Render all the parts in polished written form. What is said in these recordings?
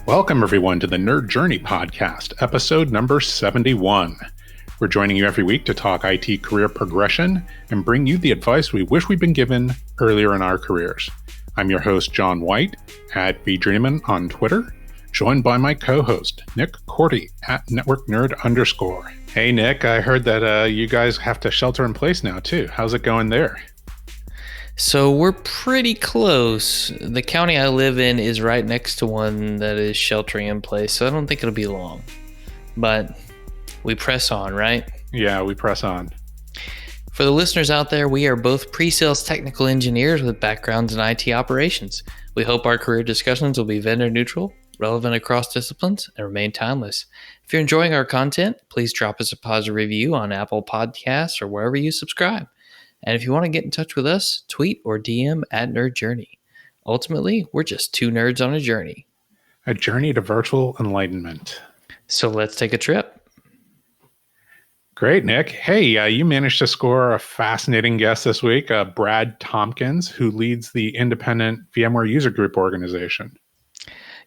Welcome, everyone, to the Nerd Journey podcast, episode number 71. We're joining you every week to talk IT career progression and bring you the advice we wish we'd been given earlier in our careers. I'm your host, John White, at VDreamin on Twitter, joined by my co-host, Nick Cordy, at NetworkNerd_. Hey, Nick, I heard that you guys have to shelter in place now, too. How's it going there? So we're pretty close. The county I live in is right next to one that is sheltering in place, so I don't think it'll be long. But we press on, right? Yeah, we press on. For the listeners out there, we are both pre-sales technical engineers with backgrounds in IT operations. We hope our career discussions will be vendor neutral, relevant across disciplines, and remain timeless. If you're enjoying our content, please drop us a positive review on Apple Podcasts or wherever you subscribe. And if you want to get in touch with us, tweet or DM at Nerd Journey. Ultimately, we're just two nerds on a journey. A journey to virtual enlightenment. So let's take a trip. Great, Nick. Hey, you managed to score a fascinating guest this week, Brad Tompkins, who leads the independent VMware User Group organization.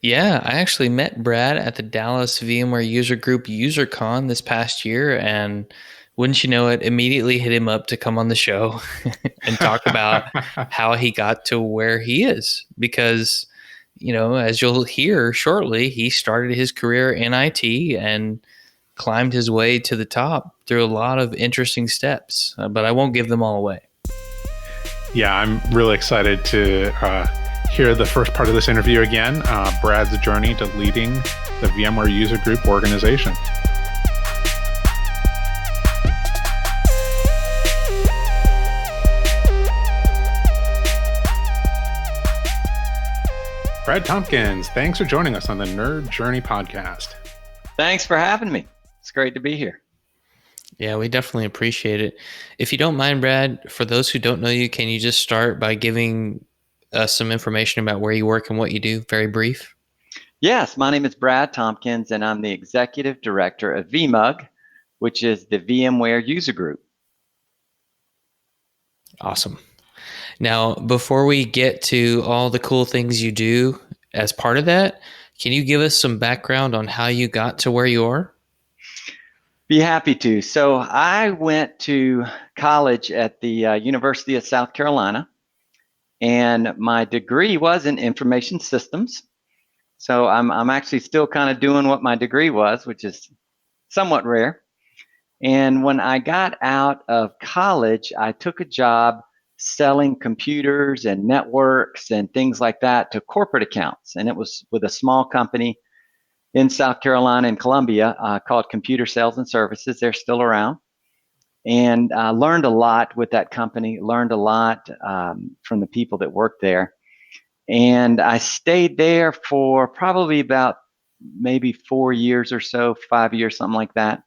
Yeah, I actually met Brad at the Dallas VMware User Group UserCon this past year, and wouldn't you know it, immediately hit him up to come on the show and talk about how he got to where he is. Because, you know, as you'll hear shortly, he started his career in IT and climbed his way to the top through a lot of interesting steps. But I won't give them all away. Yeah, I'm really excited to hear the first part of this interview again. Brad's journey to leading the VMware User Group organization. Brad Tompkins, thanks for joining us on the Nerd Journey podcast. Thanks for having me. It's great to be here. Yeah, we definitely appreciate it. If you don't mind, Brad, for those who don't know you, can you just start by giving us some information about where you work and what you do? Very brief. Yes, my name is Brad Tompkins, and I'm the Executive Director of VMUG, which is the VMware User Group. Awesome. Now, before we get to all the cool things you do as part of that, can you give us some background on how you got to where you are? Be happy to. So I went to college at the University of South Carolina, and my degree was in information systems. So I'm actually still kind of doing what my degree was, which is somewhat rare. And when I got out of college, I took a job selling computers and networks and things like that to corporate accounts. And it was with a small company in South Carolina and Columbia called Computer Sales and Services. They're still around. And I learned a lot with that company, learned a lot from the people that worked there. And I stayed there for probably about maybe 4 years or so, 5 years, something like that.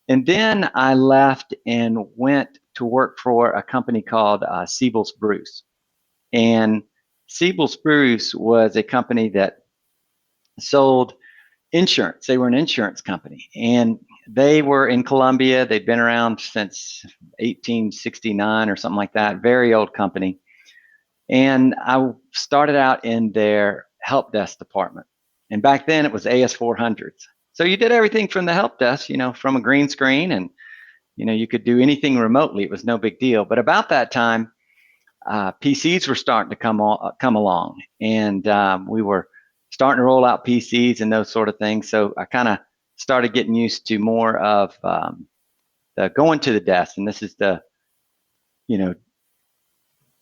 And then I left and went to work for a company called Seibels. And Seibels was a company that sold insurance. They were an insurance company, and they were in Columbia. They'd been around since 1869 or something like that. Very old company. And I started out in their help desk department. And back then it was AS400s. So you did everything from the help desk, you know, from a green screen, and you know, you could do anything remotely. It was no big deal. But about that time, PCs were starting to come along, and we were starting to roll out PCs and those sort of things. So I kind of started getting used to more of the going to the desk, and this is the, you know,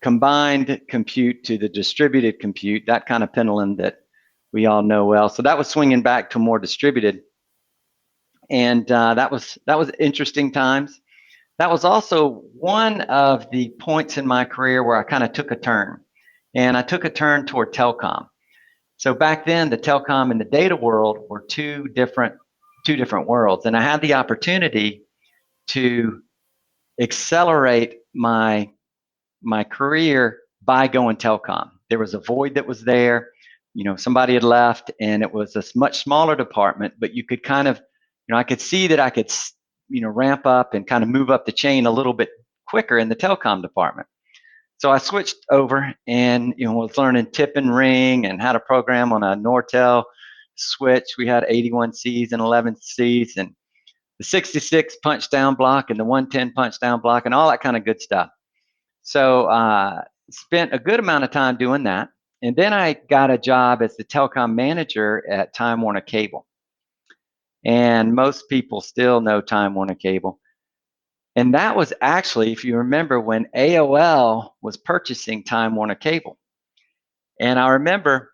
combined compute to the distributed compute, that kind of pendulum that we all know well. So that was swinging back to more distributed. And that was interesting times. That was also one of the points in my career where I kind of took a turn, and I took a turn toward telecom. So back then, the telecom and the data world were two different worlds, and I had the opportunity to accelerate my career by going telecom. There was a void that was there. You know, somebody had left, and it was a much smaller department, but you could kind of, you know, I could see that I could, you know, ramp up and kind of move up the chain a little bit quicker in the telecom department. So I switched over and, you know, was learning tip and ring and how to program on a Nortel switch. We had 81Cs and 11Cs and the 66 punch down block and the 110 punch down block and all that kind of good stuff. So spent a good amount of time doing that. And then I got a job as the Telecom Manager at Time Warner Cable. And most people still know Time Warner Cable. And that was actually, if you remember, when AOL was purchasing Time Warner Cable. And I remember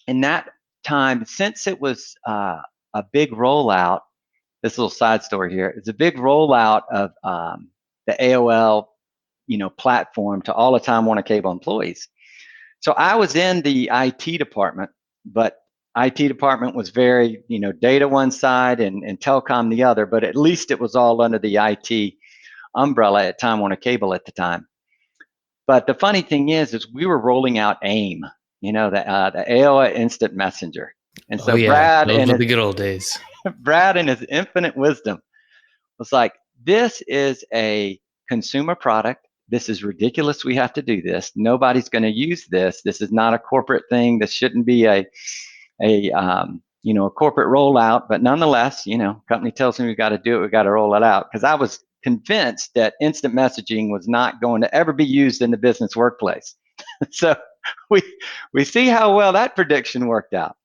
in that time, since it was a big rollout, this little side story here, it's a big rollout of the AOL, platform to all the Time Warner Cable employees. So I was in the IT department, but IT department was very, data one side and telecom the other, but at least it was all under the IT umbrella at Time Warner Cable at the time. But the funny thing is we were rolling out AIM, the AOL Instant Messenger. And so Brad, those were the good old days. Brad, in his infinite wisdom, was like, this is a consumer product. This is ridiculous. We have to do this. Nobody's going to use this. This is not a corporate thing. This shouldn't be a corporate rollout. But nonetheless, company tells me we got to do it. We got to roll it out. Because I was convinced that instant messaging was not going to ever be used in the business workplace. So we see how well that prediction worked out.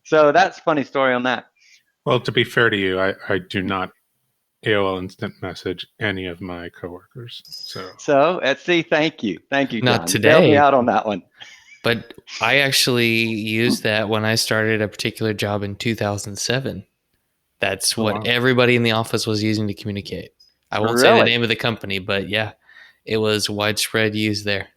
So that's a funny story on that. Well, to be fair to you, I do not AOL instant message any of my coworkers. So see, thank you, John. Not today. Bailed me out on that one. But I actually used that when I started a particular job in 2007. That's what everybody in the office was using to communicate. I won't say the name of the company, but yeah, it was widespread use there.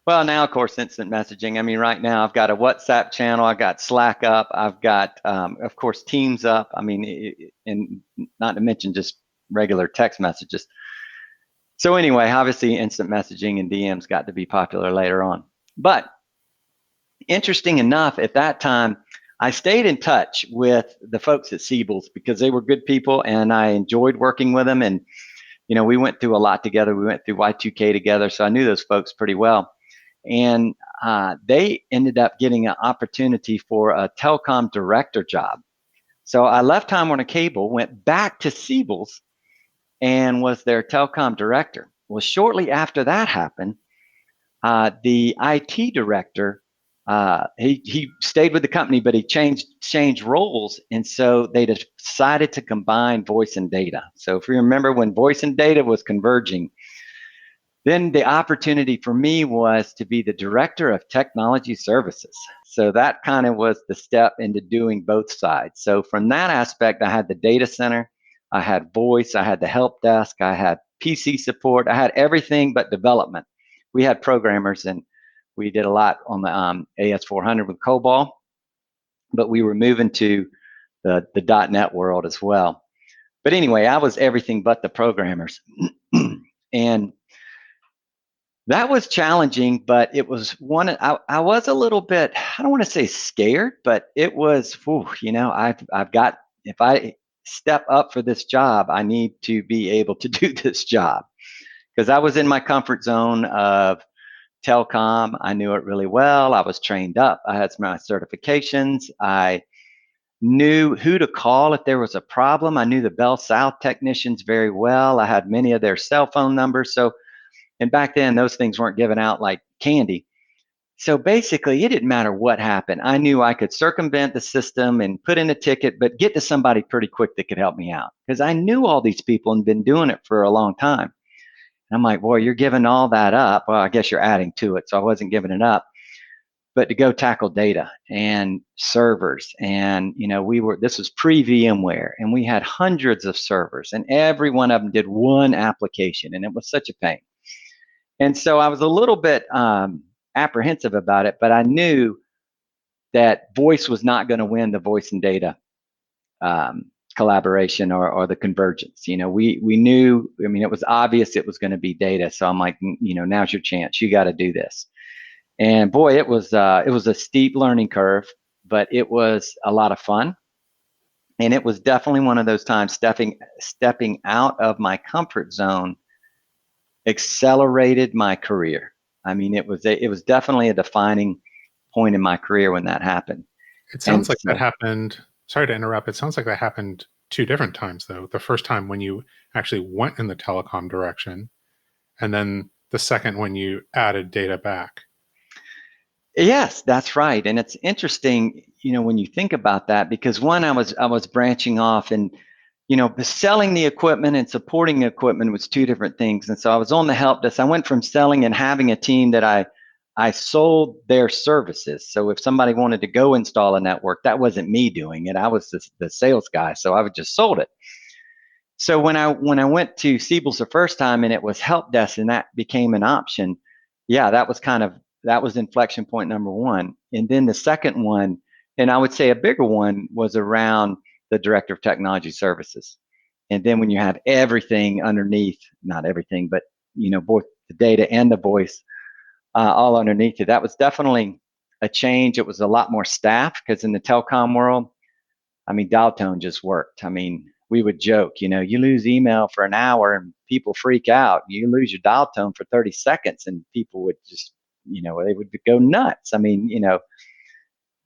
Well, now, of course, instant messaging. I mean, right now I've got a WhatsApp channel. I've got Slack up. I've got, of course, Teams up. I mean, and not to mention just regular text messages. So anyway, obviously, instant messaging and DMs got to be popular later on. But interesting enough, at that time, I stayed in touch with the folks at Seibels because they were good people and I enjoyed working with them. And, we went through a lot together. We went through Y2K together. So I knew those folks pretty well. And they ended up getting an opportunity for a telecom director job. So I left Time Warner Cable, went back to Seibels, and was their telecom director. Well, shortly after that happened, the IT director, he stayed with the company, but he changed roles. And so they decided to combine voice and data. So if you remember when voice and data was converging, then the opportunity for me was to be the director of technology services. So that kind of was the step into doing both sides. So from that aspect, I had the data center, I had voice, I had the help desk, I had PC support, I had everything but development. We had programmers and we did a lot on the AS400 with COBOL, but we were moving to the .NET world as well. But anyway, I was everything but the programmers. And that was challenging, but it was one, I was a little bit, I don't want to say scared, but it was, I've got, if I step up for this job, I need to be able to do this job. Because I was in my comfort zone of telecom. I knew it really well. I was trained up. I had my certifications. I knew who to call if there was a problem. I knew the Bell South technicians very well. I had many of their cell phone numbers. And back then, those things weren't given out like candy. So basically, it didn't matter what happened. I knew I could circumvent the system and put in a ticket, but get to somebody pretty quick that could help me out. Because I knew all these people and been doing it for a long time. And I'm like, boy, you're giving all that up. Well, I guess you're adding to it. So I wasn't giving it up. But to go tackle data and servers. And, this was pre-VMware. And we had hundreds of servers. And every one of them did one application. And it was such a pain. And so I was a little bit apprehensive about it, but I knew that voice was not going to win the voice and data collaboration or the convergence. We knew, it was obvious it was going to be data. So I'm like, now's your chance. You got to do this. And boy, it was a steep learning curve, but it was a lot of fun. And it was definitely one of those times stepping out of my comfort zone accelerated my career. It was definitely a defining point in my career when that happened. It sounds like so, that happened. Sorry to interrupt. It sounds like that happened two different times, though. The first time when you actually went in the telecom direction, and then the second when you added data back. Yes, that's right. And it's interesting, when you think about that, because one, I was branching off and, selling the equipment and supporting the equipment was two different things. And so I was on the help desk. I went from selling and having a team that I sold their services. So if somebody wanted to go install a network, that wasn't me doing it. I was the sales guy. So I would just sold it. So when I went to Seibels the first time and it was help desk and that became an option, yeah, that was inflection point number one. And then the second one, and I would say a bigger one, was around the director of technology services. And then when you have everything underneath, not everything, but both the data and the voice all underneath it, that was definitely a change. It was a lot more staff because in the telecom world, I mean, dial tone just worked. I mean, we would joke, you lose email for an hour and people freak out. You lose your dial tone for 30 seconds and people would just, they would go nuts. I mean,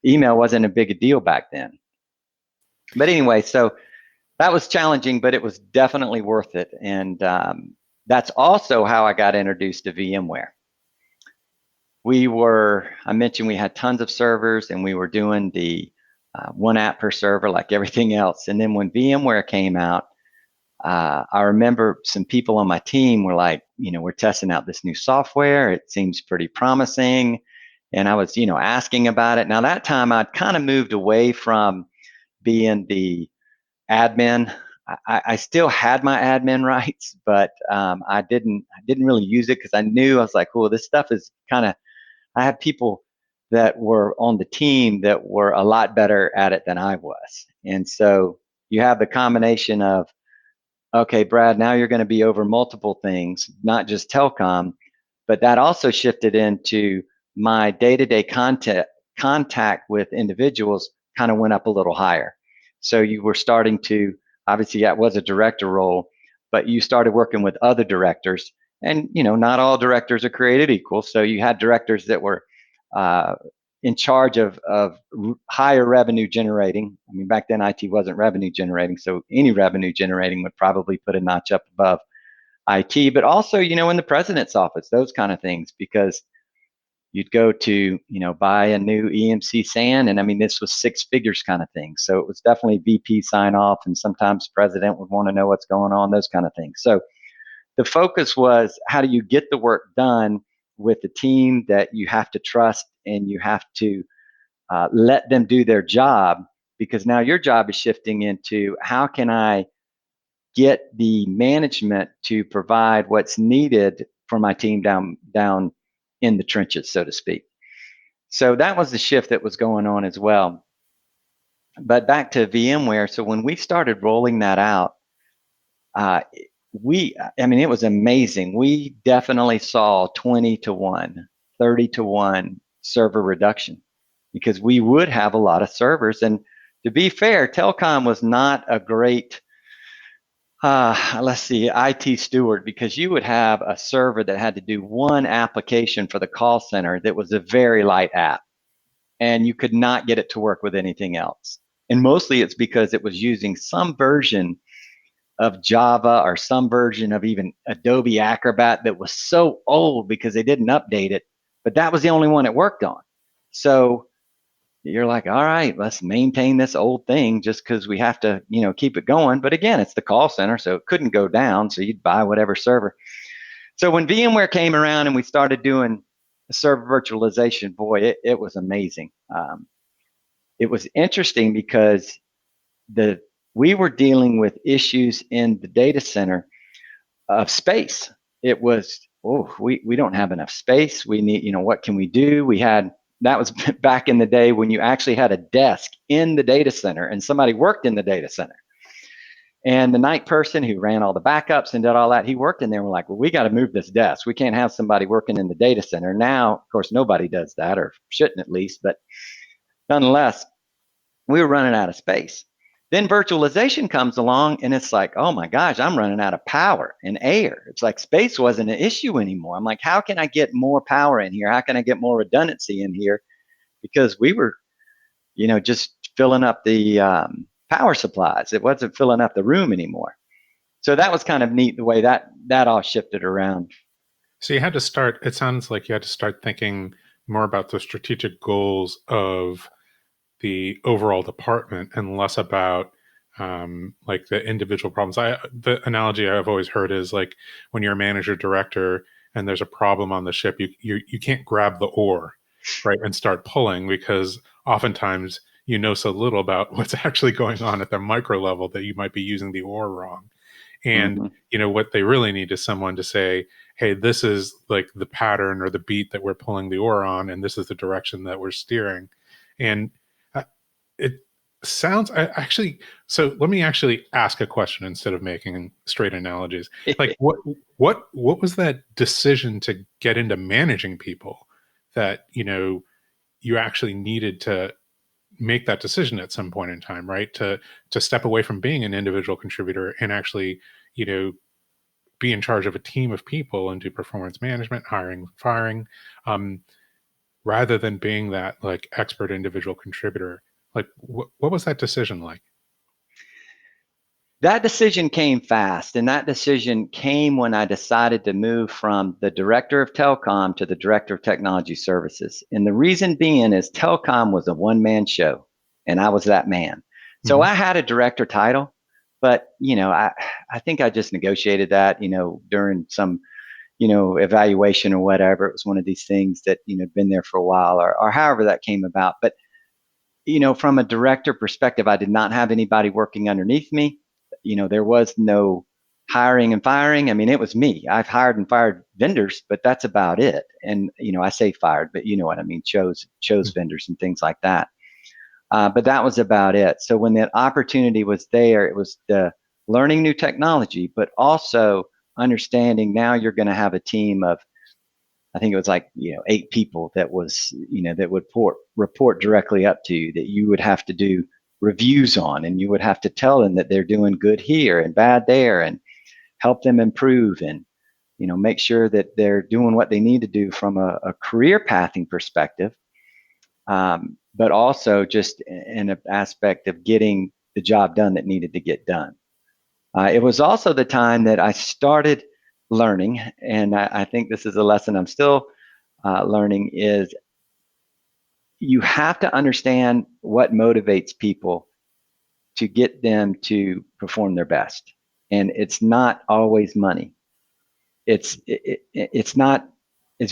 email wasn't a big a deal back then. But anyway, so that was challenging, but it was definitely worth it. And that's also how I got introduced to VMware. I mentioned we had tons of servers and we were doing the one app per server like everything else. And then when VMware came out, I remember some people on my team were like, we're testing out this new software. It seems pretty promising. And I was, asking about it. Now that time I'd kind of moved away from being the admin. I still had my admin rights, but I didn't really use it because I was like, cool, this stuff is I had people that were on the team that were a lot better at it than I was. And so you have the combination of, okay, Brad, now you're going to be over multiple things, not just telecom, but that also shifted into my day-to-day contact with individuals kind of went up a little higher. So you were starting to, obviously that was a director role, but you started working with other directors. And, not all directors are created equal. So you had directors that were in charge of higher revenue generating. I mean, back then IT wasn't revenue generating, so any revenue generating would probably put a notch up above IT, but also, in the president's office, those kind of things, because you'd go to, buy a new EMC SAN, and I mean, this was six figures kind of thing. So it was definitely VP sign off, and sometimes president would want to know what's going on, those kind of things. So the focus was, how do you get the work done with the team that you have to trust and you have to let them do their job, because now your job is shifting into, how can I get the management to provide what's needed for my team down in the trenches, so to speak. So that was the shift that was going on as well. But back to VMware. So when we started rolling that out, it was amazing. We definitely saw 20 to 1, 30 to 1 server reduction, because we would have a lot of servers. And to be fair, telecom was not a great, IT steward, because you would have a server that had to do one application for the call center that was a very light app, and you could not get it to work with anything else. And mostly it's because it was using some version of Java or some version of even Adobe Acrobat that was so old because they didn't update it, but that was the only one it worked on. So you're like, all right, let's maintain this old thing just because we have to, keep it going. But again, it's the call center, so it couldn't go down. So you'd buy whatever server. So when VMware came around and we started doing server virtualization, boy, it was amazing. It was interesting because we were dealing with issues in the data center of space. It was, we don't have enough space. We need, what can we do? That was back in the day when you actually had a desk in the data center and somebody worked in the data center. And the night person who ran all the backups and did all that, he worked in there. We're like, well, we got to move this desk. We can't have somebody working in the data center. Now, of course, nobody does that, or shouldn't at least, but nonetheless, we were running out of space. Then virtualization comes along and it's like, oh my gosh, I'm running out of power and air. It's like space wasn't an issue anymore. I'm like, how can I get more power in here? How can I get more redundancy in here? Because we were, just filling up the power supplies. It wasn't filling up the room anymore. So that was kind of neat the way that all shifted around. So you had to start, it sounds like you had to start thinking more about the strategic goals of the overall department and less about like the individual problems. The analogy I've always heard is like when you're a manager director and there's a problem on the ship, you can't grab the oar, right, and start pulling, because oftentimes you know so little about what's actually going on at the micro level that you might be using the oar wrong. And what they really need is someone to say, hey, this is like the pattern or the beat that we're pulling the oar on, and this is the direction that we're steering. And it sounds actually, so let me actually ask a question instead of making straight analogies. Like what was that decision to get into managing people that you actually needed to make that decision at some point in time, right? To step away from being an individual contributor and actually, be in charge of a team of people and do performance management, hiring, firing, rather than being that like expert individual contributor. Like, what was that decision like? That decision came fast, and that decision came when I decided to move from the director of telecom to the director of technology services. And the reason being is telecom was a one-man show, and I was that man. So I had a director title, but I think I just negotiated that, during some, evaluation or whatever. It was one of these things that had been there for a while, or however that came about. But from a director perspective, I did not have anybody working underneath me. There was no hiring and firing. I mean, it was me. I've hired and fired vendors, but that's about it. And, I say fired, but you know what I mean, chose vendors and things like that. But that was about it. So when that opportunity was there, it was the learning new technology, but also understanding now you're going to have a team of, I think it was like, 8 people that was, that would report directly up to you, that you would have to do reviews on, and you would have to tell them that they're doing good here and bad there, and help them improve, and make sure that they're doing what they need to do from a career pathing perspective, but also just in an aspect of getting the job done that needed to get done. It was also the time that I started learning, and I think this is a lesson I'm still learning, is you have to understand what motivates people to get them to perform their best. And it's not always money. It's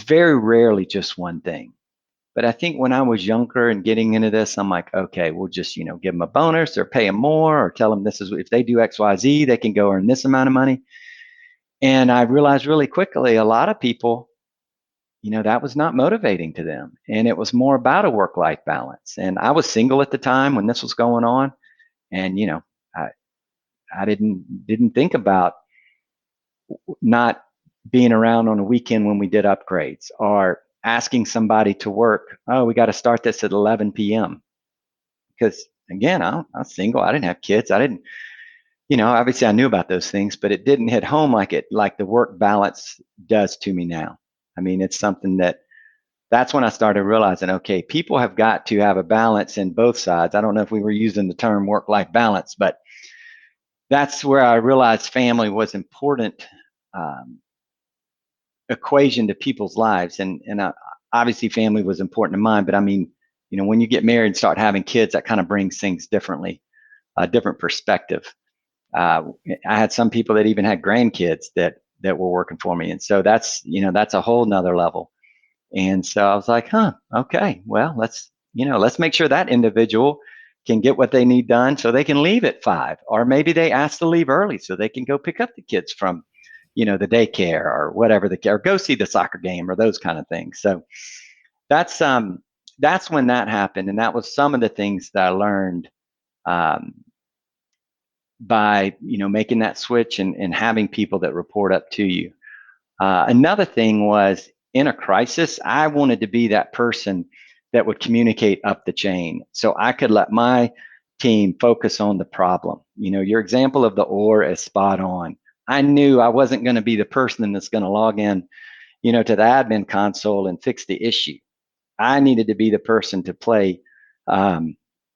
very rarely just one thing. But I think when I was younger and getting into this, I'm like, okay, we'll just, give them a bonus or pay them more, or tell them this is, if they do X, Y, Z, they can go earn this amount of money. And I realized really quickly, a lot of people, that was not motivating to them. And it was more about a work-life balance. And I was single at the time when this was going on. And, I didn't think about not being around on a weekend when we did upgrades, or asking somebody to work. Oh, we got to start this at 11 p.m. Because again, I was single. I didn't have kids. I didn't, obviously I knew about those things, but it didn't hit home like the work balance does to me now. I mean, it's something that's when I started realizing, okay, people have got to have a balance in both sides. I don't know if we were using the term work-life balance, but that's where I realized family was important equation to people's lives. And obviously family was important to mine, but I mean, when you get married and start having kids, that kind of brings things differently, a different perspective. I had some people that even had grandkids that were working for me. And so that's a whole nother level. And so I was like, okay, well, let's make sure that individual can get what they need done so they can leave at 5, or maybe they ask to leave early so they can go pick up the kids from, the daycare or whatever, or go see the soccer game or those kind of things. So that's when that happened. And that was some of the things that I learned, by making that switch and having people that report up to you. Another thing was, in a crisis, I wanted to be that person that would communicate up the chain, so I could let my team focus on the problem. Your example of the oar is spot on. I knew I wasn't going to be the person that's going to log in, to the admin console and fix the issue. I needed to be the person to play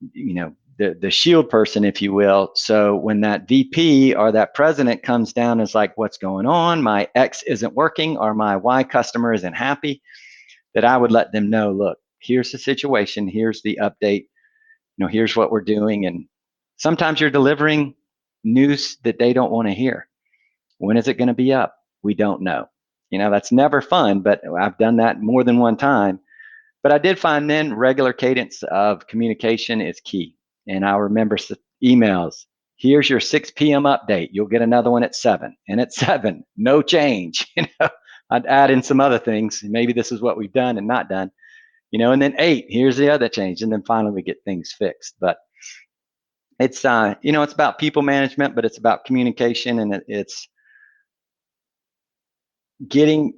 the shield person, if you will. So when that VP or that president comes down, is like, what's going on? My X isn't working, or my Y customer isn't happy. That I would let them know, look, here's the situation, here's the update, here's what we're doing. And sometimes you're delivering news that they don't want to hear. When is it going to be up? We don't know. That's never fun, but I've done that more than one time. But I did find then regular cadence of communication is key. And I remember emails. Here's your 6 p.m. update. You'll get another one at 7. And at 7, no change. I'd add in some other things. Maybe this is what we've done and not done. And then 8, here's the other change. And then finally we get things fixed. But it's it's about people management, but it's about communication, and it's getting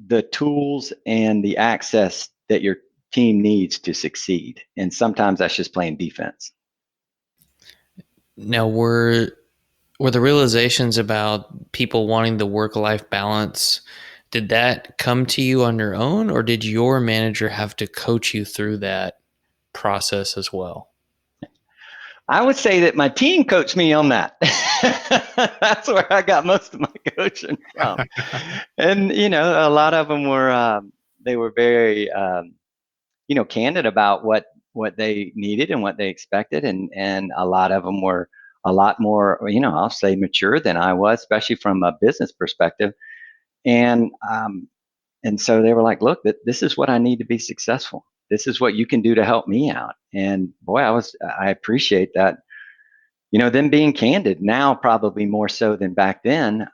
the tools and the access that your team needs to succeed. And sometimes that's just playing defense. Now, were the realizations about people wanting the work-life balance, did that come to you on your own, or did your manager have to coach you through that process as well? I would say that my team coached me on that. That's where I got most of my coaching from. And, a lot of them were, they were very, candid about what they needed and what they expected. And a lot of them were a lot more, I'll say mature than I was, especially from a business perspective. And so they were like, look, this is what I need to be successful. This is what you can do to help me out. And boy, I appreciate that, them being candid now, probably more so than back then.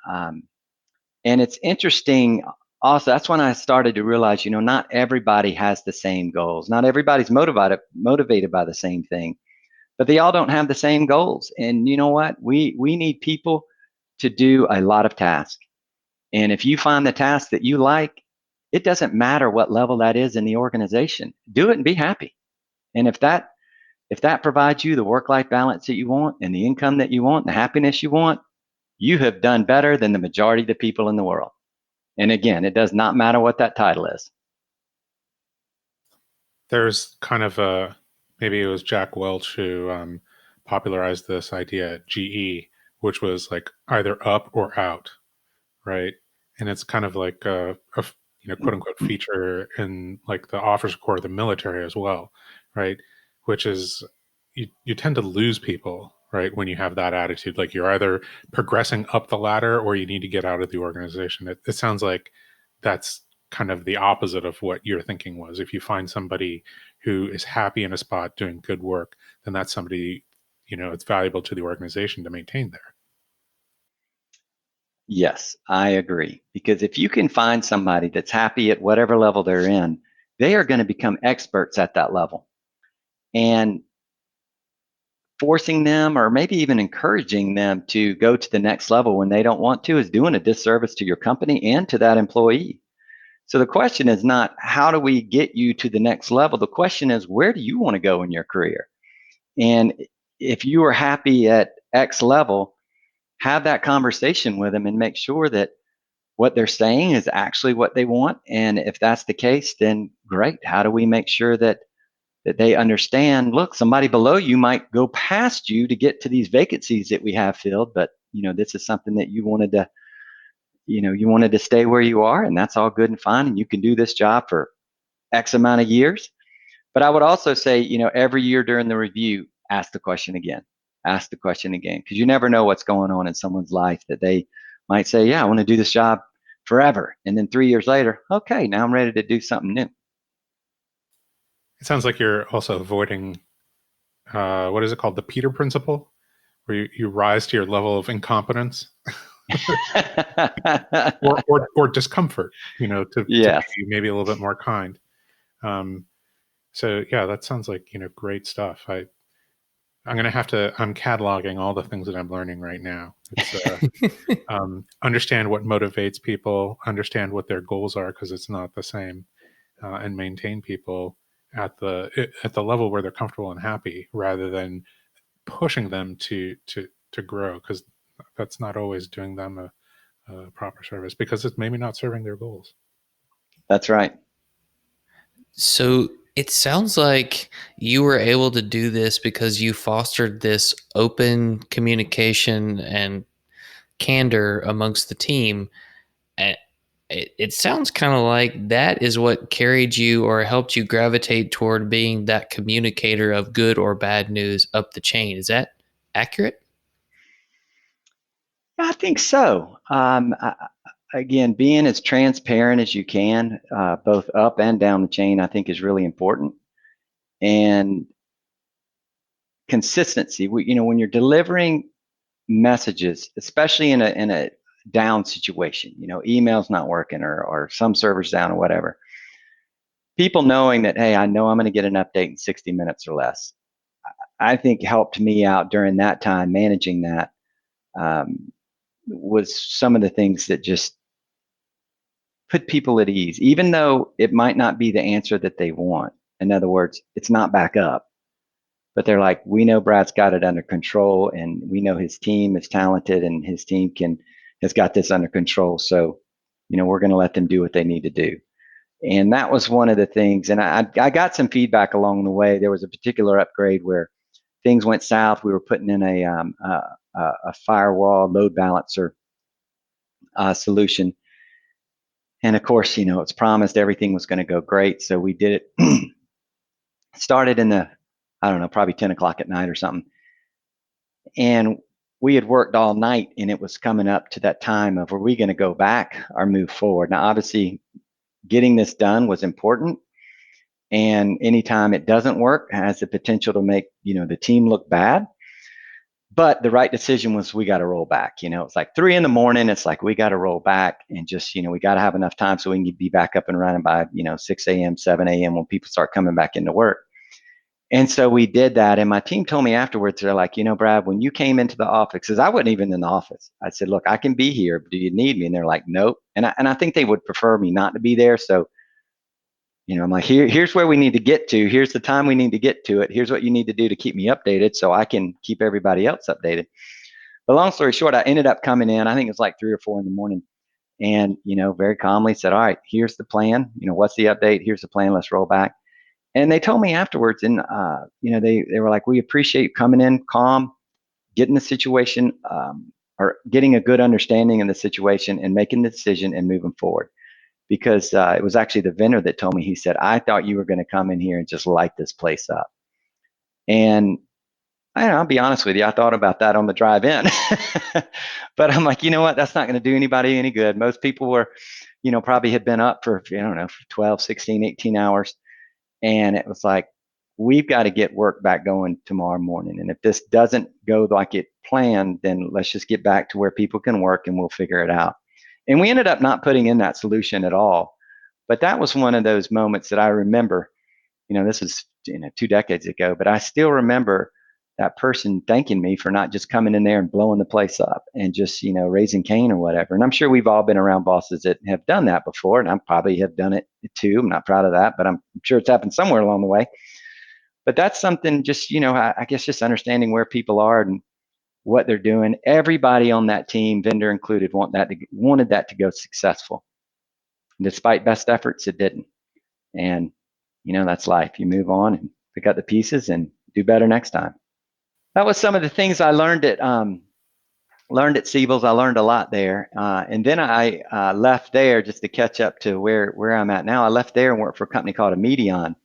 And it's interesting also, that's when I started to realize, not everybody has the same goals. Not everybody's motivated by the same thing, but they all don't have the same goals. And you know what? We need people to do a lot of tasks. And if you find the task that you like, it doesn't matter what level that is in the organization. Do it and be happy. And if that provides you the work-life balance that you want, and the income that you want, and the happiness you want, you have done better than the majority of the people in the world. And again, it does not matter what that title is. There's kind of maybe it was Jack Welch who popularized this idea at GE, which was like either up or out, right? And it's kind of like a quote unquote feature in like the officer corps of the military as well, right? Which is you tend to lose people, right, when you have that attitude. Like you're either progressing up the ladder or you need to get out of the organization. It sounds like that's kind of the opposite of what your thinking was. If you find somebody who is happy in a spot doing good work, then that's somebody, it's valuable to the organization to maintain there. Yes, I agree. Because if you can find somebody that's happy at whatever level they're in, they are going to become experts at that level. And forcing them, or maybe even encouraging them to go to the next level when they don't want to, is doing a disservice to your company and to that employee. So the question is not, how do we get you to the next level? The question is, where do you want to go in your career? And if you are happy at X level, have that conversation with them and make sure that what they're saying is actually what they want. And if that's the case, then great. How do we make sure that they understand, look, somebody below you might go past you to get to these vacancies that we have filled, but this is something that you wanted to stay where you are, and that's all good and fine, and you can do this job for X amount of years. But I would also say, every year during the review, ask the question again, because you never know what's going on in someone's life, that they might say, yeah, I want to do this job forever. And then 3 years later, okay, now I'm ready to do something new. It sounds like you're also avoiding, what is it called? The Peter principle, where you rise to your level of incompetence or discomfort, to be maybe a little bit more kind. So yeah, that sounds like, great stuff. I'm cataloging all the things that I'm learning right now. It's, understand what motivates people, understand what their goals are, because it's not the same, and maintain people at the level where they're comfortable and happy, rather than pushing them to grow, because that's not always doing them a proper service, because it's maybe not serving their goals. That's right. So It sounds like you were able to do this because you fostered this open communication and candor amongst the team. And it sounds kind of like that is what carried you or helped you gravitate toward being that communicator of good or bad news up the chain. Is that accurate? I think so. Again, being as transparent as you can, both up and down the chain, I think is really important. And consistency. When you're delivering messages, especially in a down situation, email's not working or some server's down or whatever. People knowing that, hey, I know I'm going to get an update in 60 minutes or less, I think helped me out during that time. Managing that was some of the things that just put people at ease, even though it might not be the answer that they want. In other words, it's not back up, but they're like, we know Brad's got it under control, and we know his team is talented, and his team has got this under control. So, we're going to let them do what they need to do. And that was one of the things. And I got some feedback along the way. There was a particular upgrade where things went south. We were putting in a firewall load balancer solution. And of course, it's promised everything was going to go great. So we did it. Started in I don't know, probably 10 o'clock at night or something. And we had worked all night, and it was coming up to that time of, are we going to go back or move forward? Now, obviously, getting this done was important. And anytime it doesn't work, has the potential to make, the team look bad. But the right decision was, we got to roll back. It's like 3 a.m. It's like, we got to roll back and just, we got to have enough time so we can be back up and running by, 6 a.m., 7 a.m. when people start coming back into work. And so we did that. And my team told me afterwards, they're like, Brad, when you came into the office, because I wasn't even in the office, I said, look, I can be here. Do you need me? And they're like, nope. And I think they would prefer me not to be there. So, I'm like, here's where we need to get to. Here's the time we need to get to it. Here's what you need to do to keep me updated so I can keep everybody else updated. But long story short, I ended up coming in, I think it was like 3 or 4 in the morning, and, very calmly said, all right, here's the plan. What's the update? Here's the plan. Let's roll back. And they told me afterwards, and, they were like, we appreciate coming in calm, getting the situation, or getting a good understanding of the situation and making the decision and moving forward. Because it was actually the vendor that told me, he said, I thought you were going to come in here and just light this place up. And I'll be honest with you, I thought about that on the drive in. But I'm like, you know what? That's not going to do anybody any good. Most people were, probably had been up for, for 12, 16, 18 hours. And it was like, we've got to get work back going tomorrow morning. And if this doesn't go like it planned, then let's just get back to where people can work and we'll figure it out. And we ended up not putting in that solution at all. But that was one of those moments that I remember, this is 2 decades ago, but I still remember that person thanking me for not just coming in there and blowing the place up and just, raising Cain or whatever. And I'm sure we've all been around bosses that have done that before, and I probably have done it too. I'm not proud of that, but I'm sure it's happened somewhere along the way. But that's something just, I guess just understanding where people are and what they're doing. Everybody on that team, vendor included, wanted that to go successful. And despite best efforts, it didn't. And, that's life. You move on and pick up the pieces and do better next time. That was some of the things I learned at Seibels. I learned a lot there. And then I left there just to catch up to where I'm at now. I left there and worked for a company called Medion,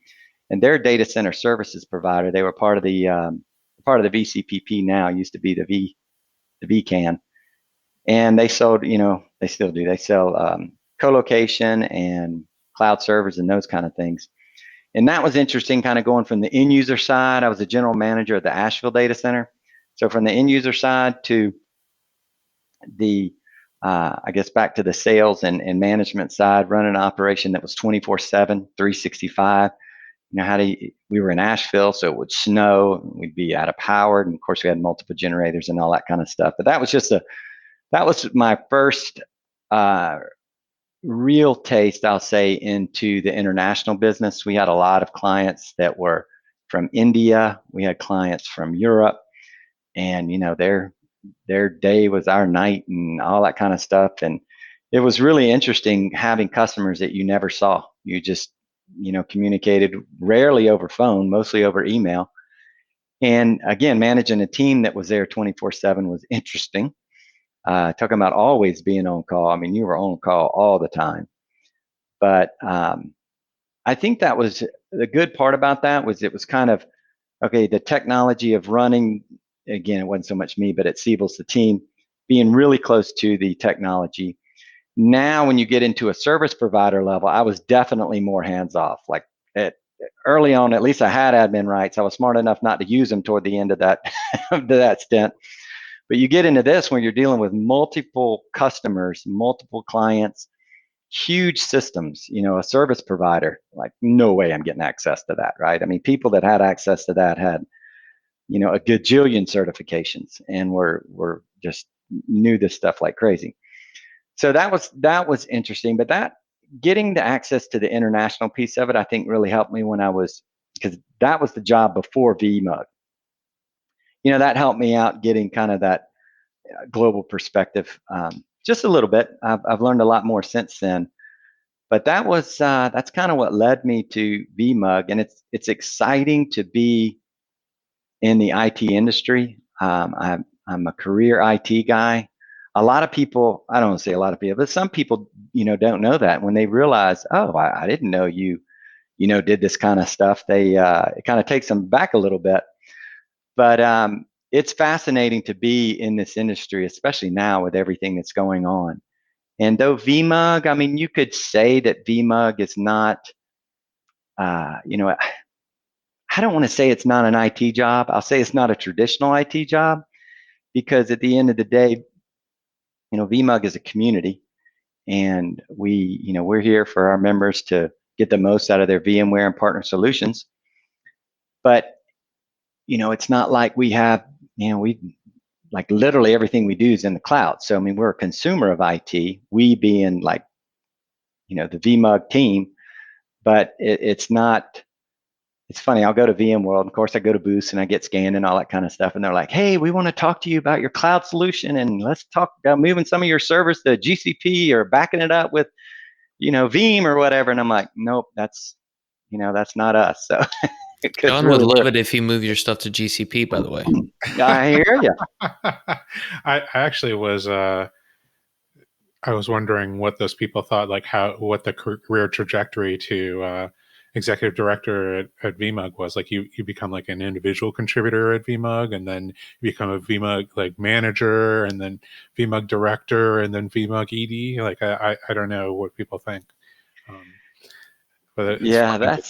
and they're a data center services provider. They were part of the VCPP now, used to be the VCAN. And they sold, they still do. They sell co-location and cloud servers and those kind of things. And that was interesting, kind of going from the end user side. I was a general manager at the Asheville data center. So from the end user side to the, I guess back to the sales and management side, running an operation that was 24/7, 365. We were in Asheville, so it would snow, we'd be out of power, and of course we had multiple generators and all that kind of stuff. But that was my first real taste, I'll say, into the international business. We had a lot of clients that were from India. We had clients from Europe, and their day was our night and all that kind of stuff. And it was really interesting having customers that you never saw. You just communicated rarely over phone, mostly over email. And again, managing a team that was there 24/7 was interesting. Talking about always being on call. I mean, you were on call all the time. But I think that was the good part about that was it was kind of, okay, the technology of running, again, it wasn't so much me, but at Seibels, the team, being really close to the technology. Now, when you get into a service provider level, I was definitely more hands off. Like early on, at least I had admin rights. I was smart enough not to use them toward the end of that to that stint. But you get into this when you're dealing with multiple customers, multiple clients, huge systems, a service provider, like no way I'm getting access to that, right? I mean, people that had access to that had, a gajillion certifications and were just knew this stuff like crazy. So that was interesting, but that getting the access to the international piece of it, I think really helped me because that was the job before VMUG. That helped me out getting kind of that global perspective, just a little bit. I've learned a lot more since then, but that's kind of what led me to VMUG, and it's exciting to be in the IT industry. I'm a career IT guy. A lot of people, I don't want to say a lot of people, but some people, don't know that. When they realize, oh, I didn't know you did this kind of stuff, it kind of takes them back a little bit. But it's fascinating to be in this industry, especially now with everything that's going on. And though VMUG, I mean, you could say that VMUG is not, I don't want to say it's not an IT job. I'll say it's not a traditional IT job, because at the end of the day, VMUG is a community, and we're here for our members to get the most out of their VMware and partner solutions. But it's not like we have, like literally everything we do is in the cloud. So I mean, we're a consumer of IT. We being like, the VMUG team, but it's not. It's funny. I'll go to VMworld. Of course, I go to booths and I get scanned and all that kind of stuff. And they're like, "Hey, we want to talk to you about your cloud solution, and let's talk about moving some of your servers to GCP or backing it up with, Veeam or whatever." And I'm like, "Nope, that's not us." So John would love it if you move your stuff to GCP, by the way. I hear you. I actually was I was wondering what those people thought, like what the career trajectory to executive director at VMUG was. Like you become like an individual contributor at VMUG, and then you become a VMUG like manager, and then VMUG director, and then VMUG ED. Like I don't know what people think. But yeah, that's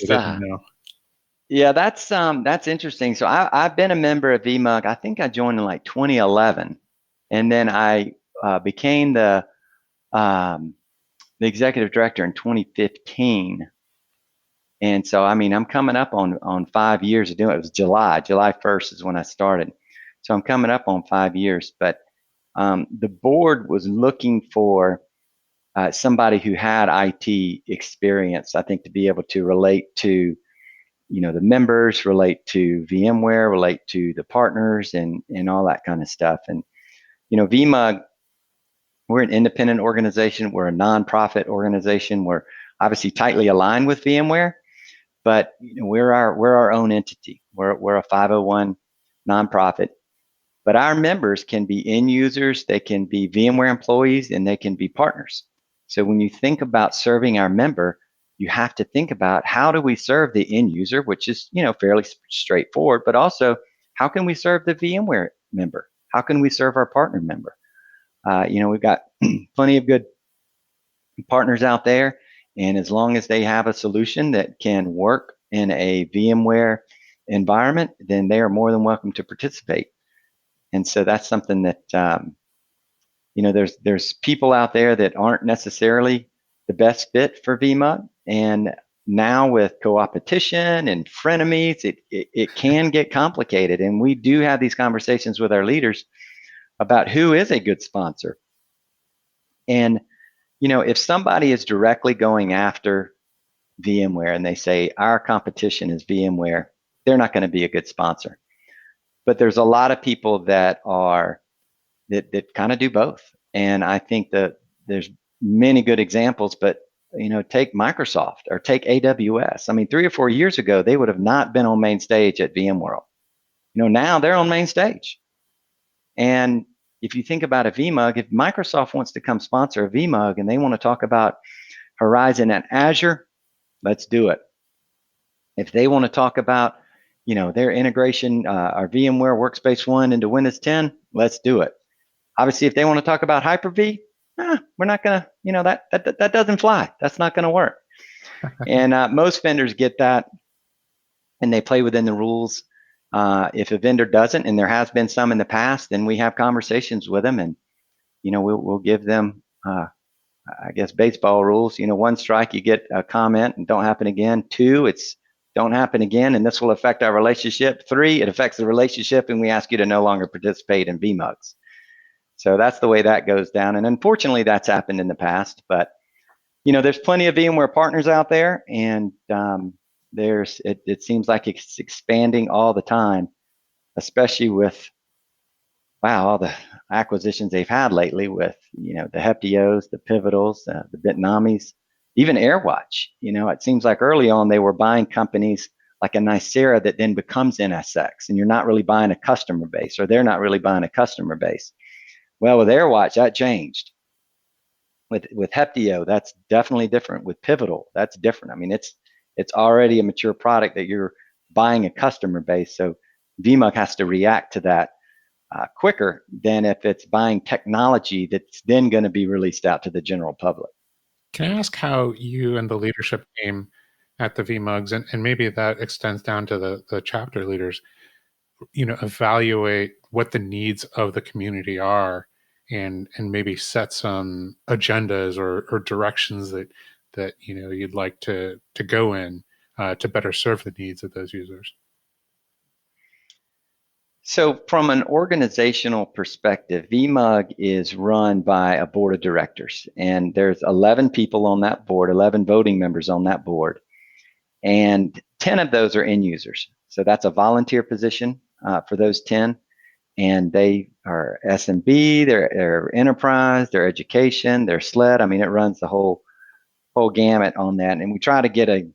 that's interesting. So I've been a member of VMUG. I think I joined in like 2011, and then I became the executive director in 2015. And so, I mean, I'm coming up on 5 years of doing it. It was July 1st is when I started. So I'm coming up on 5 years. But the board was looking for somebody who had IT experience, I think, to be able to relate to, the members, relate to VMware, relate to the partners, and all that kind of stuff. And, VMUG, we're an independent organization. We're a nonprofit organization. We're obviously tightly aligned with VMware, but we're our own entity. We're a 501 nonprofit, but our members can be end users, they can be VMware employees, and they can be partners. So when you think about serving our member, you have to think about how do we serve the end user, which is fairly straightforward, but also how can we serve the VMware member? How can we serve our partner member? We've got plenty of good partners out there, and as long as they have a solution that can work in a VMware environment, then they are more than welcome to participate. And so that's something that there's people out there that aren't necessarily the best fit for VMUG, and now with co-opetition and frenemies, it can get complicated, and we do have these conversations with our leaders about who is a good sponsor. And if somebody is directly going after VMware and they say our competition is VMware, they're not going to be a good sponsor. But there's a lot of people that kind of do both, and I think that there's many good examples. But take Microsoft or take AWS. I mean, 3 or 4 years ago, they would have not been on main stage at VMworld. Now they're on main stage. And if you think about a VMUG, if Microsoft wants to come sponsor a VMUG and they want to talk about Horizon and Azure, let's do it. If they want to talk about, their integration, our VMware Workspace ONE into Windows 10, let's do it. Obviously, if they want to talk about Hyper-V, we're not going to, that doesn't fly. That's not going to work. And most vendors get that, and they play within the rules. If a vendor doesn't, and there has been some in the past, then we have conversations with them, and we'll give them, I guess, baseball rules. 1 strike, you get a comment, and don't happen again. 2, it's don't happen again, and this will affect our relationship. 3, it affects the relationship, and we ask you to no longer participate in VMUGs. So that's the way that goes down, and unfortunately, that's happened in the past. But there's plenty of VMware partners out there, and it seems like it's expanding all the time, especially with all the acquisitions they've had lately with the Heptios, the Pivotals, the Bitnamis, even AirWatch. It seems like early on they were buying companies like a Nicira that then becomes NSX, and you're not really buying a customer base, or they're not really buying a customer base. Well, with AirWatch, that changed. With Heptio, that's definitely different. With Pivotal, that's different. I mean, it's already a mature product that you're buying a customer base. So VMUG has to react to that quicker than if it's buying technology that's then going to be released out to the general public. Can I ask how you and the leadership team at the VMUGs, and maybe that extends down to the chapter leaders, evaluate what the needs of the community are, and maybe set some agendas or directions that you'd like to go in to better serve the needs of those users? So from an organizational perspective, VMUG is run by a board of directors, and there's 11 people on that board, 11 voting members on that board, and 10 of those are end users. So that's a volunteer position for those 10, and they are SMB, they're enterprise, they're education, they're SLED. I mean, it runs the whole gamut on that, and we try to get a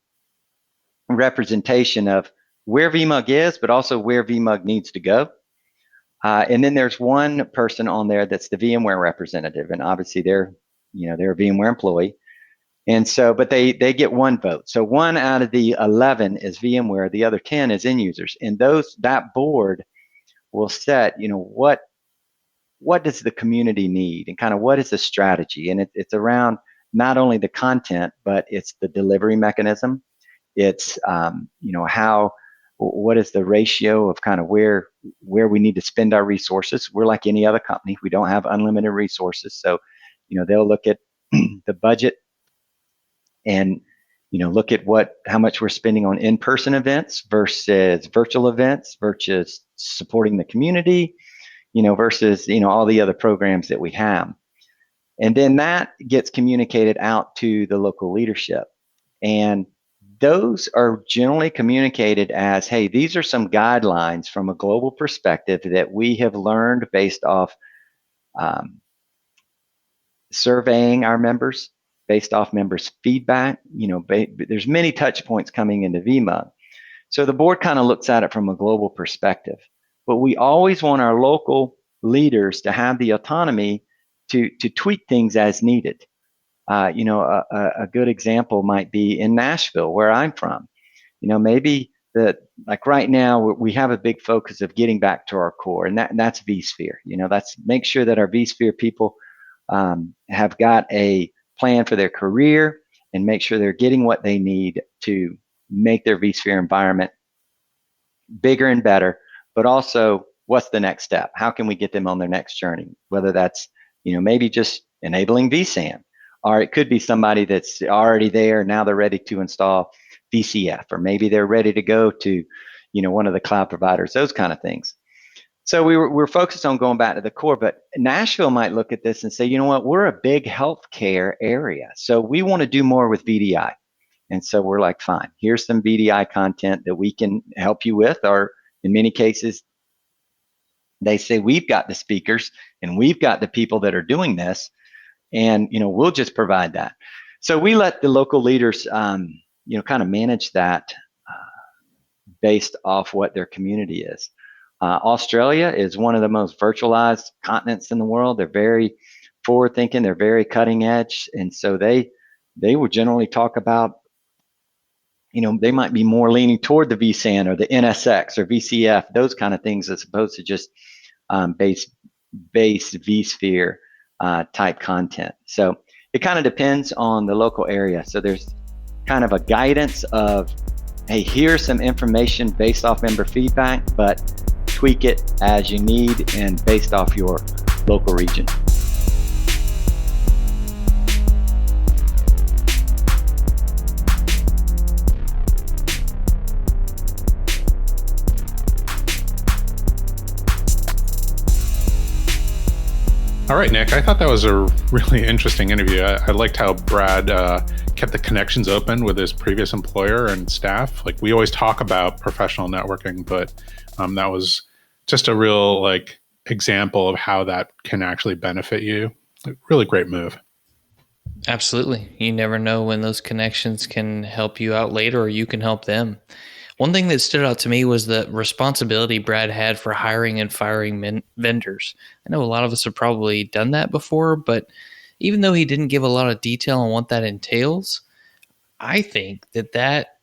representation of where VMUG is, but also where VMUG needs to go. And then there's one person on there that's the VMware representative, and obviously they're a VMware employee. And so, but they get one vote. So 1 out of the 11 is VMware, the other 10 is end users. And that board will set, what does the community need, and kind of what is the strategy? And it's around not only the content, but it's the delivery mechanism. It's what is the ratio of kind of where we need to spend our resources. We're like any other company. We don't have unlimited resources. So, they'll look at the budget and, look at how much we're spending on in-person events versus virtual events versus supporting the community, versus, all the other programs that we have. And then that gets communicated out to the local leadership. And those are generally communicated as, hey, these are some guidelines from a global perspective that we have learned based off surveying our members, based off members' feedback. There's many touch points coming into VMUG. So the board kind of looks at it from a global perspective. But we always want our local leaders to have the autonomy to tweak things as needed. A good example might be in Nashville, where I'm from. Maybe like right now, we have a big focus of getting back to our core, and that's vSphere. That's make sure that our vSphere people have got a plan for their career and make sure they're getting what they need to make their vSphere environment bigger and better, but also what's the next step? How can we get them on their next journey? Whether that's, maybe just enabling vSAN, or it could be somebody that's already there. Now they're ready to install VCF, or maybe they're ready to go to, one of the cloud providers, those kind of things. So we're focused on going back to the core, but Nashville might look at this and say, we're a big healthcare area, so we want to do more with VDI. And so we're like, fine, here's some VDI content that we can help you with, or in many cases, they say, we've got the speakers and we've got the people that are doing this, and we'll just provide that. So we let the local leaders, kind of manage that based off what their community is. Australia is one of the most virtualized continents in the world. They're very forward thinking. They're very cutting edge. And so they will generally talk about, they might be more leaning toward the vSAN or the NSX or VCF, those kind of things, as opposed to just base vSphere type content. So it kind of depends on the local area. So there's kind of a guidance of, hey, here's some information based off member feedback, but tweak it as you need and based off your local region. All right, Nick, I thought that was a really interesting interview. I liked how Brad kept the connections open with his previous employer and staff. Like, we always talk about professional networking, but that was just a real example of how that can actually benefit you. Really great move. Absolutely. You never know when those connections can help you out later, or you can help them. One thing that stood out to me was the responsibility Brad had for hiring and firing vendors. I know a lot of us have probably done that before, but even though he didn't give a lot of detail on what that entails, I think that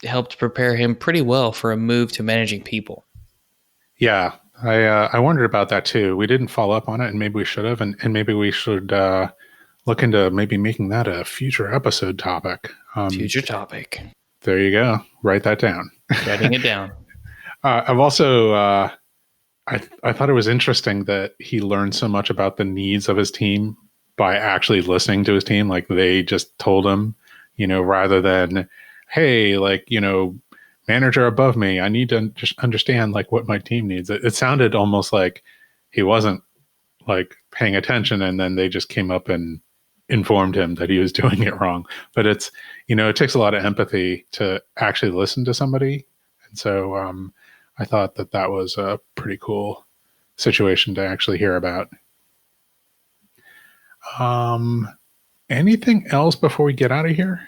helped prepare him pretty well for a move to managing people. Yeah, I wondered about that too. We didn't follow up on it, and maybe we should have, and maybe we should look into maybe making that a future episode topic. Future topic. There you go. Write that down. Writing it down. I've also, I thought it was interesting that he learned so much about the needs of his team by actually listening to his team. Like, they just told him, rather than, hey, manager above me, I need to just understand what my team needs. It sounded almost like he wasn't paying attention, and then they just came up and informed him that he was doing it wrong. But it's, it takes a lot of empathy to actually listen to somebody. And so I thought that was a pretty cool situation to actually hear about. Anything else before we get out of here?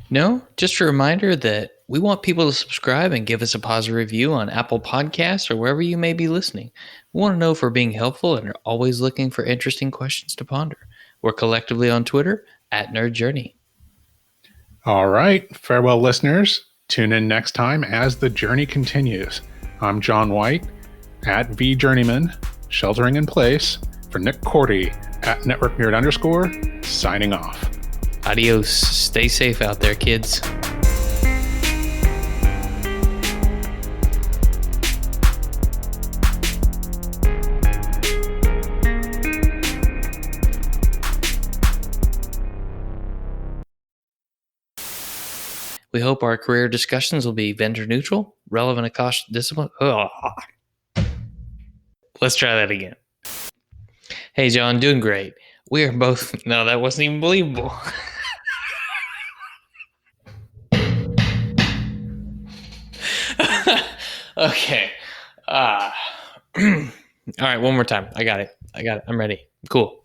No, just a reminder that we want people to subscribe and give us a positive review on Apple Podcasts or wherever you may be listening. We want to know if we're being helpful and are always looking for interesting questions to ponder. We're collectively on Twitter @NerdJourney. All right. Farewell, listeners. Tune in next time as the journey continues. I'm John White @VJourneyman, sheltering in place for Nick Cordy @NetworkNerd_, signing off. Adios. Stay safe out there, kids. We hope our career discussions will be vendor neutral, relevant across discipline. Let's try that again. Hey, John, doing great. We are both. No, that wasn't even believable. Okay. All right, one more time. I got it. I'm ready. Cool.